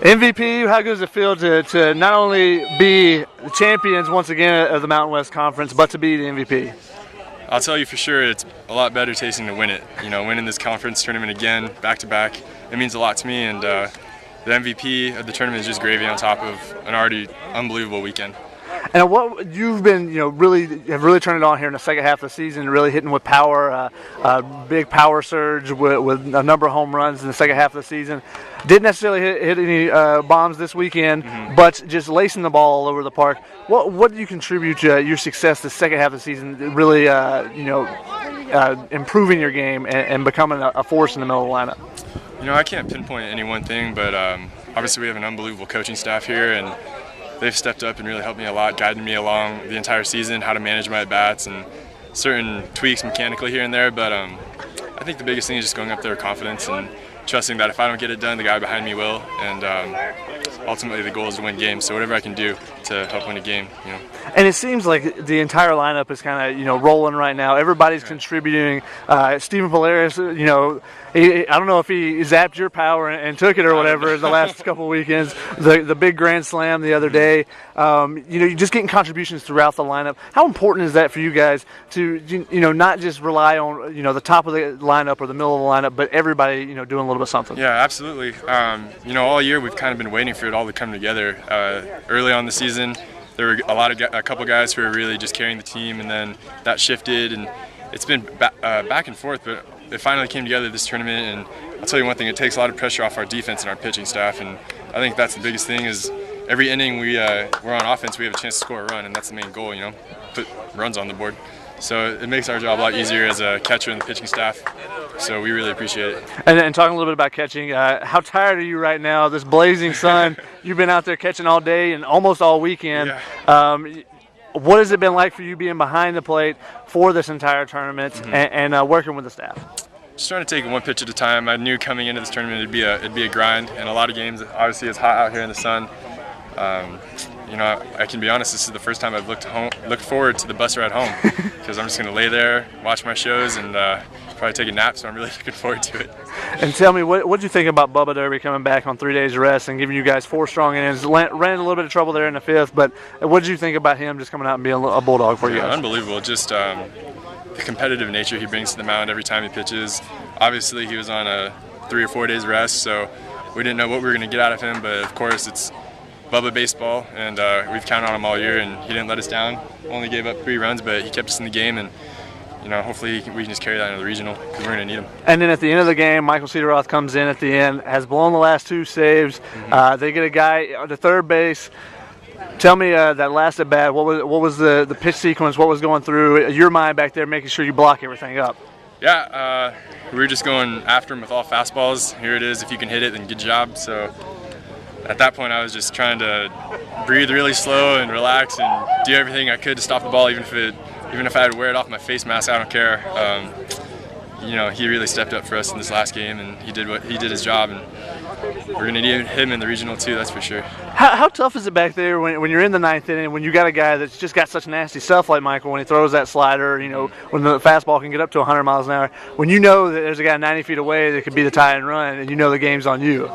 MVP, how good does it feel to not only be the champions once again of the Mountain West Conference, but to be the MVP? I'll tell you for sure, it's a lot better tasting to win it. You know, winning this conference tournament again, back to back, it means a lot to me. And the MVP of the tournament is just gravy on top of an already unbelievable weekend. And what you've been, really turned it on here in the second half of the season, really hitting with power, big power surge with a number of home runs in the second half of the season. Didn't necessarily hit any bombs this weekend, but just lacing the ball all over the park. What do you contribute to your success the second half of the season, really, improving your game and becoming a force in the middle of the lineup? You know, I can't pinpoint any one thing, but obviously we have an unbelievable coaching staff here, and they've stepped up and really helped me a lot, guided me along the entire season, how to manage my at-bats and certain tweaks mechanically here and there. But I think the biggest thing is just going up there with confidence and trusting that if I don't get it done, the guy behind me will. And ultimately the goal is to win games. So whatever I can do to help win a game, you know. And it seems like the entire lineup is kind of, rolling right now. Everybody's contributing. Stephen Polaris, I don't know if he zapped your power and took it or whatever the last couple of weekends. The big grand slam the other day. You're just getting contributions throughout the lineup. How important is that for you guys to, not just rely on, the top of the lineup or the middle of the lineup, but everybody, doing a little bit of something? Yeah, absolutely. All year we've kind of been waiting for it all to come together. Early on the season, there were a couple guys who were really just carrying the team, and then that shifted, and it's been back and forth, but it finally came together this tournament. And I'll tell you one thing, it takes a lot of pressure off our defense and our pitching staff, and I think that's the biggest thing is every inning we're on offense, we have a chance to score a run, and that's the main goal, put runs on the board. So it makes our job a lot easier as a catcher and the pitching staff. So we really appreciate it. And talking a little bit about catching, how tired are you right now? This blazing sun, you've been out there catching all day and almost all weekend. Yeah. What has it been like for you being behind the plate for this entire tournament and working with the staff? Just trying to take it one pitch at a time. I knew coming into this tournament it'd be a grind, and a lot of games. Obviously, it's hot out here in the sun. I can be honest, this is the first time I've looked forward to the bus ride home, because I'm just going to lay there, watch my shows, and probably take a nap, so I'm really looking forward to it. And tell me, what did you think about Bubba Derby coming back on 3 days of rest and giving you guys 4 strong innings? Ran a little bit of trouble there in the 5th, but what did you think about him just coming out and being a bulldog for you guys? Unbelievable. Just the competitive nature he brings to the mound every time he pitches. Obviously, he was on a 3 or 4 days rest, so we didn't know what we were going to get out of him, but of course it's Bubba baseball, and we've counted on him all year, and he didn't let us down. Only gave up 3 runs, but he kept us in the game, and hopefully we can just carry that into the regional, because we're going to need him. And then at the end of the game, Michael Cederoth comes in at the end, has blown the last 2 saves. They get a guy on the third base. Tell me that last at bat. What was the pitch sequence? What was going through your mind back there, making sure you block everything up? Yeah, we were just going after him with all fastballs. Here it is. If you can hit it, then good job. So at that point, I was just trying to breathe really slow and relax and do everything I could to stop the ball, even if I had to wear it off my face mask. I don't care. He really stepped up for us in this last game, and he did his job, and we're going to need him in the regional too, that's for sure. How tough is it back there when you're in the 9th inning, when you got a guy that's just got such nasty stuff like Michael, when he throws that slider, when the fastball can get up to 100 miles an hour, when you know that there's a guy 90 feet away that could be the tie and run, and the game's on you?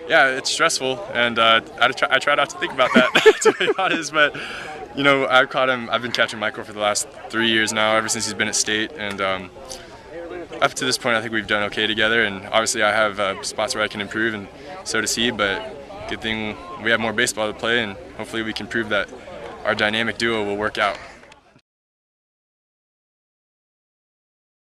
Yeah, it's stressful, and I try not to think about that, to be honest, but I've been catching Michael for the last 3 years now, ever since he's been at state, and up to this point I think we've done okay together, and obviously I have spots where I can improve, and so does he, but good thing we have more baseball to play, and hopefully we can prove that our dynamic duo will work out.